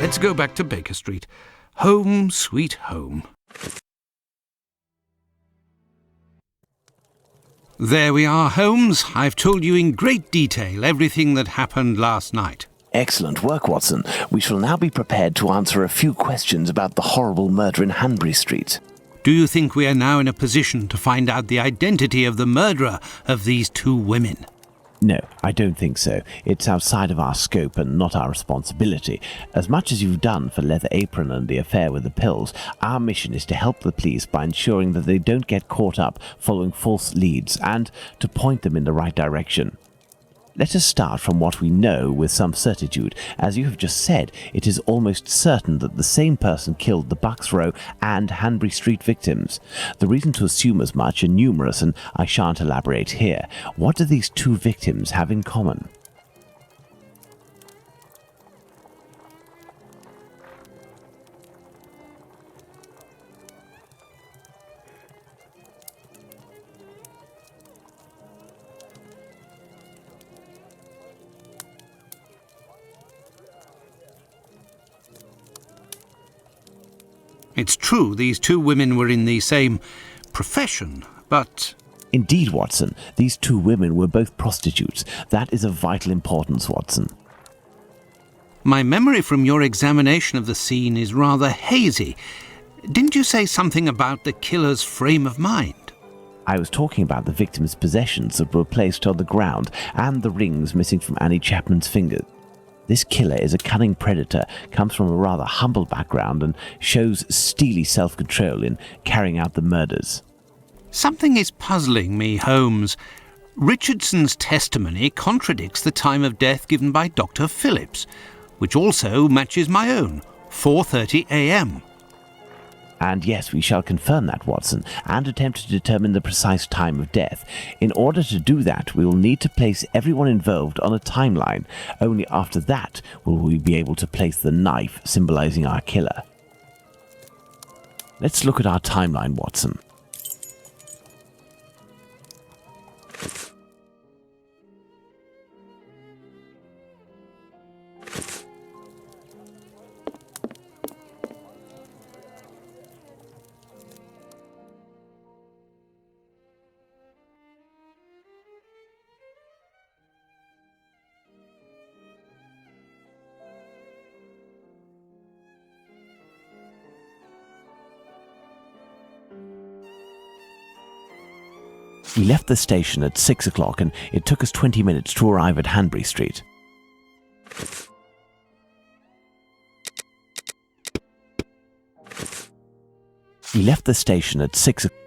Let's go back to Baker Street. Home, sweet home. There we are, Holmes. I've told you in great detail everything that happened last night. Excellent work, Watson. We shall now be prepared to answer a few questions about the horrible murder in Hanbury Street. Do you think we are now in a position to find out the identity of the murderer of these two women? No, I don't think so. It's outside of our scope and not our responsibility. As much as you've done for Leather Apron and the affair with the pills, our mission is to help the police by ensuring that they don't get caught up following false leads and to point them in the right direction. Let us start from what we know with some certitude. As you have just said, it is almost certain that the same person killed the Bucks Row and Hanbury Street victims. The reasons to assume as much are numerous, and I shan't elaborate here. What do these two victims have in common? It's true these two women were in the same profession, but... Indeed, Watson. These two women were both prostitutes. That is of vital importance, Watson. My memory from your examination of the scene is rather hazy. Didn't you say something about the killer's frame of mind? I was talking about the victim's possessions that were placed on the ground and the rings missing from Annie Chapman's fingers. This killer is a cunning predator, comes from a rather humble background, and shows steely self-control in carrying out the murders. Something is puzzling me, Holmes. Richardson's testimony contradicts the time of death given by Dr. Phillips, which also matches my own, 4:30 a.m. And yes, we shall confirm that, Watson, and attempt to determine the precise time of death. In order to do that, we will need to place everyone involved on a timeline. Only after that will we be able to place the knife symbolizing our killer. Let's look at our timeline, Watson. We left the station at 6 o'clock and it took us 20 minutes to arrive at Hanbury Street. We left the station at 6 o'clock.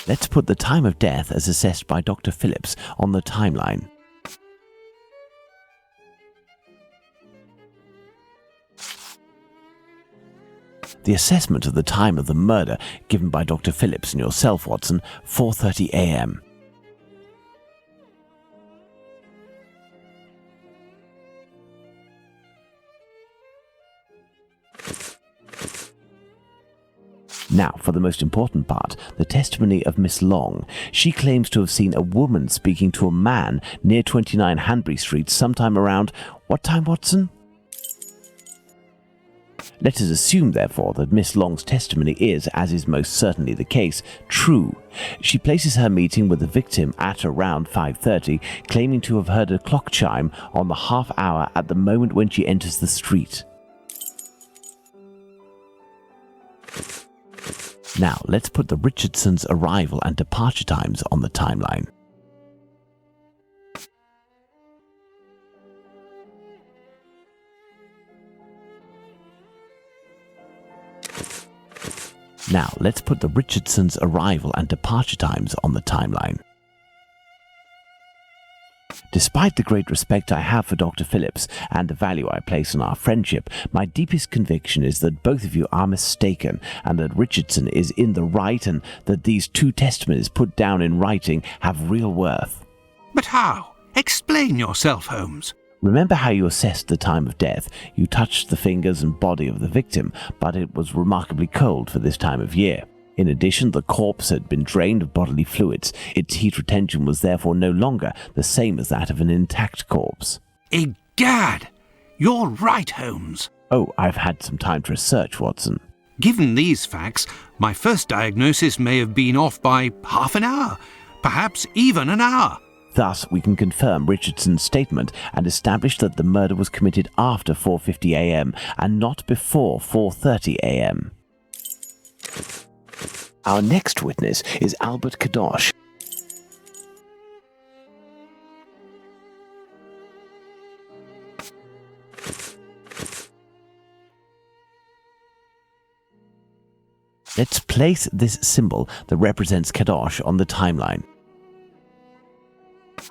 Let's put the time of death as assessed by Dr. Phillips on the timeline. The assessment of the time of the murder given by Dr. Phillips and yourself, Watson, 4:30 a.m. Now, for the most important part, the testimony of Miss Long. She claims to have seen a woman speaking to a man near 29 Hanbury Street sometime around... what time, Watson? Let us assume, therefore, that Miss Long's testimony is, as is most certainly the case, true. She places her meeting with the victim at around 5:30, claiming to have heard a clock chime on the half hour at the moment when she enters the street. Now, let's put the Richardsons' arrival and departure times on the timeline. Now, let's put the Richardsons' arrival and departure times on the timeline. Despite the great respect I have for Dr. Phillips and the value I place on our friendship, my deepest conviction is that both of you are mistaken and that Richardson is in the right and that these two testimonies put down in writing have real worth. But how? Explain yourself, Holmes. Remember how you assessed the time of death? You touched the fingers and body of the victim, but it was remarkably cold for this time of year. In addition, the corpse had been drained of bodily fluids. Its heat retention was therefore no longer the same as that of an intact corpse. Egad! You're right, Holmes. Oh, I've had some time to research, Watson. Given these facts, my first diagnosis may have been off by half an hour, perhaps even an hour. Thus, we can confirm Richardson's statement and establish that the murder was committed after 4:50 a.m. and not before 4:30 a.m. Our next witness is Albert Kadosh. Let's place this symbol that represents Kadosh on the timeline.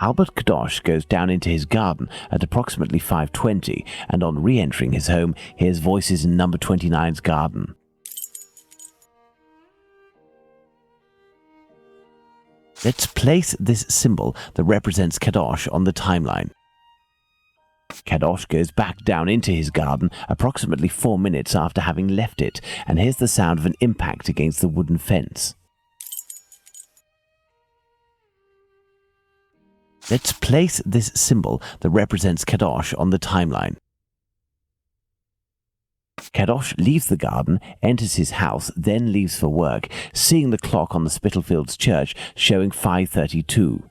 Albert Kadosh goes down into his garden at approximately 5:20 and on re-entering his home hears voices in number 29's garden. Let's place this symbol that represents Kadosh on the timeline. Kadosh goes back down into his garden approximately 4 minutes after having left it and hears the sound of an impact against the wooden fence. Let's place this symbol that represents Kadosh on the timeline. Kadosh leaves the garden, enters his house, then leaves for work, seeing the clock on the Spitalfields church showing 5:32.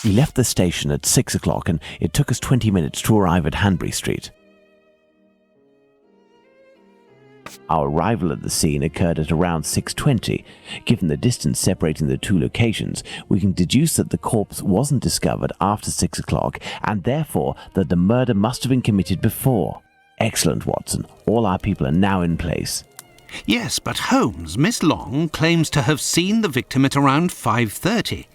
He left the station at 6 o'clock and it took us 20 minutes to arrive at Hanbury Street. Our arrival at the scene occurred at around 6:20. Given the distance separating the two locations, we can deduce that the corpse wasn't discovered after 6 o'clock and therefore that the murder must have been committed before. Excellent, Watson. All our people are now in place. Yes, but Holmes, Miss Long claims to have seen the victim at around 5:30.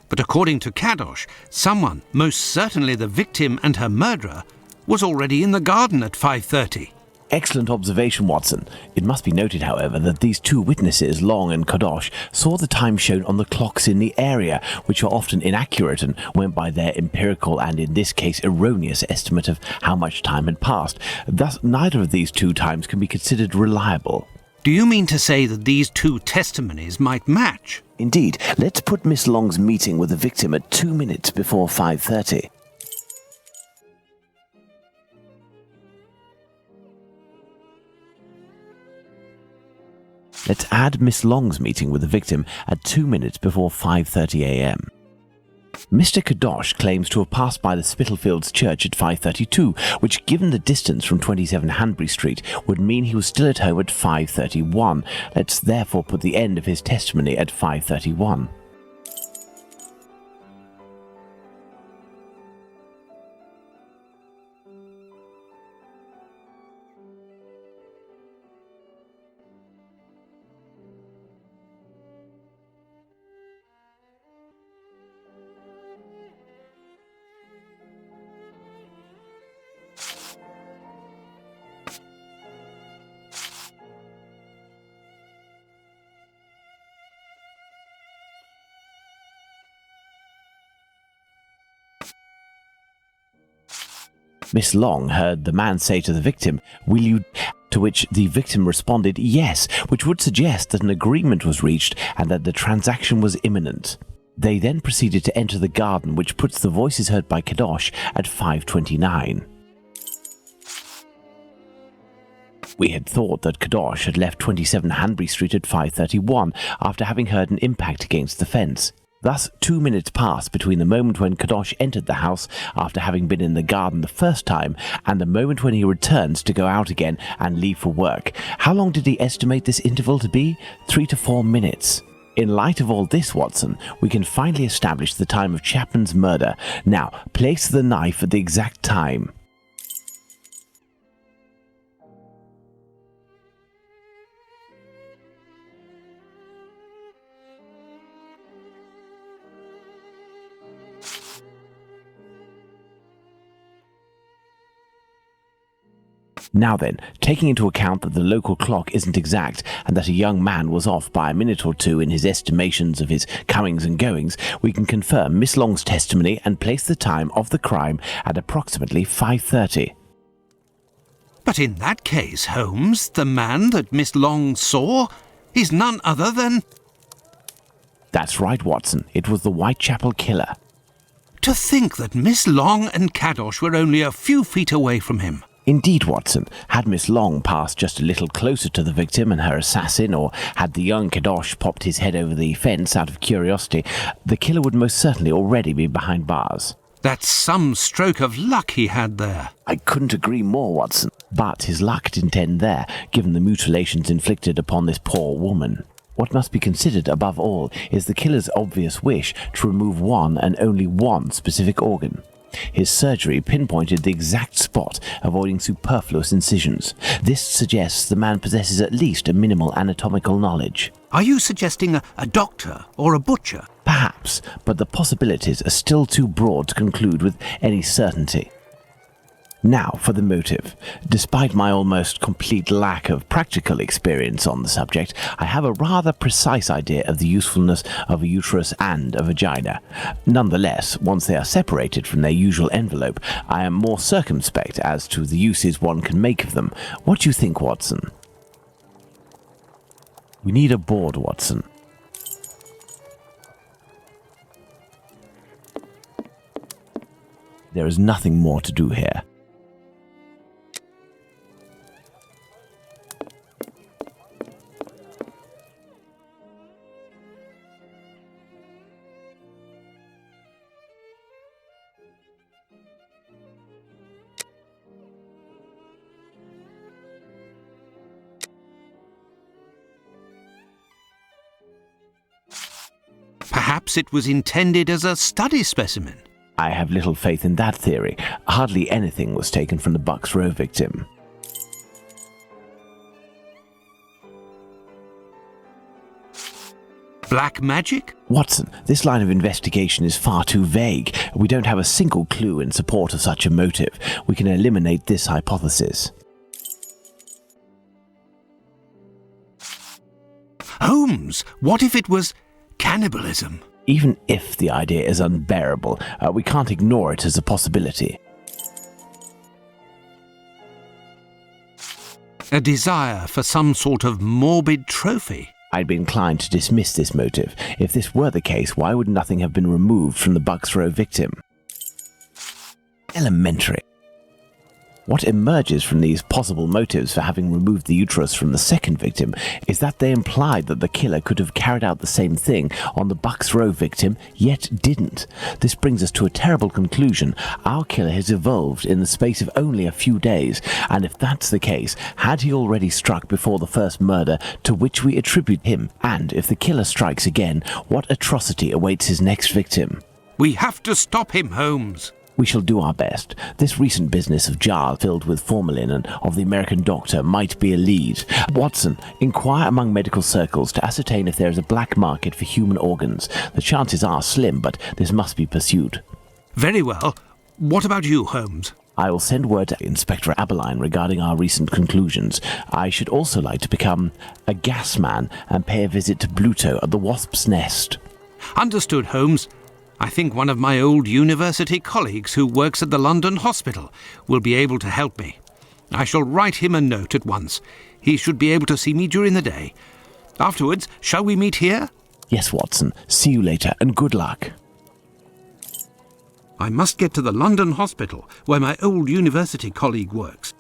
But according to Kadosh, someone, most certainly the victim and her murderer, was already in the garden at 5:30. Excellent observation, Watson. It must be noted, however, that these two witnesses, Long and Kadosh, saw the time shown on the clocks in the area, which are often inaccurate and went by their empirical and, in this case, erroneous estimate of how much time had passed. Thus, neither of these two times can be considered reliable. Do you mean to say that these two testimonies might match? Indeed. Let's put Miss Long's meeting with the victim at 2 minutes before 5:30. Let's add Miss Long's meeting with the victim at 2 minutes before 5:30 a.m. Mr. Kadosh claims to have passed by the Spitalfields church at 5:32, which, given the distance from 27 Hanbury Street, would mean he was still at home at 5:31. Let's therefore put the end of his testimony at 5:31. Miss Long heard the man say to the victim, "Will you?" To which the victim responded, "Yes," which would suggest that an agreement was reached and that the transaction was imminent. They then proceeded to enter the garden, which puts the voices heard by Kadosh at 5:29. We had thought that Kadosh had left 27 Hanbury Street at 5:31 after having heard an impact against the fence. Thus, 2 minutes passed between the moment when Kadosh entered the house after having been in the garden the first time and the moment when he returns to go out again and leave for work. How long did he estimate this interval to be? 3 to 4 minutes. In light of all this, Watson, we can finally establish the time of Chapman's murder. Now, place the knife at the exact time. Now then, taking into account that the local clock isn't exact and that a young man was off by a minute or two in his estimations of his comings and goings, we can confirm Miss Long's testimony and place the time of the crime at approximately 5:30. But in that case, Holmes, the man that Miss Long saw is none other than... That's right, Watson. It was the Whitechapel killer. To think that Miss Long and Kadosh were only a few feet away from him. Indeed, Watson. Had Miss Long passed just a little closer to the victim and her assassin, or had the young Kadosh popped his head over the fence out of curiosity, the killer would most certainly already be behind bars. That's some stroke of luck he had there. I couldn't agree more, Watson. But his luck didn't end there, given the mutilations inflicted upon this poor woman. What must be considered above all is the killer's obvious wish to remove one and only one specific organ. His surgery pinpointed the exact spot, avoiding superfluous incisions. This suggests the man possesses at least a minimal anatomical knowledge. Are you suggesting a doctor or a butcher? Perhaps, but the possibilities are still too broad to conclude with any certainty. Now for the motive. Despite my almost complete lack of practical experience on the subject, I have a rather precise idea of the usefulness of a uterus and a vagina. Nonetheless, once they are separated from their usual envelope, I am more circumspect as to the uses one can make of them. What do you think, Watson? We need a board, Watson. There is nothing more to do here. Perhaps it was intended as a study specimen. I have little faith in that theory. Hardly anything was taken from the Bucks Row victim. Black magic? Watson, this line of investigation is far too vague. We don't have a single clue in support of such a motive. We can eliminate this hypothesis. Holmes, what if it was cannibalism? Even if the idea is unbearable, we can't ignore it as a possibility. A desire for some sort of morbid trophy? I'd be inclined to dismiss this motive. If this were the case, why would nothing have been removed from the Bucks Row victim? Elementary. What emerges from these possible motives for having removed the uterus from the second victim is that they implied that the killer could have carried out the same thing on the Bucks Row victim, yet didn't. This brings us to a terrible conclusion. Our killer has evolved in the space of only a few days, and if that's the case, had he already struck before the first murder to which we attribute him? And if the killer strikes again, what atrocity awaits his next victim? We have to stop him, Holmes. We shall do our best. This recent business of jars filled with formalin and of the American doctor might be a lead. Watson, inquire among medical circles to ascertain if there is a black market for human organs. The chances are slim, but this must be pursued. Very well. What about you, Holmes? I will send word to Inspector Aberline regarding our recent conclusions. I should also like to become a gas man and pay a visit to Bluto at the Wasp's Nest. Understood, Holmes. I think one of my old university colleagues who works at the London hospital will be able to help me. I shall write him a note at once. He should be able to see me during the day. Afterwards, shall we meet here? Yes, Watson. See you later, and good luck. I must get to the London hospital, where my old university colleague works.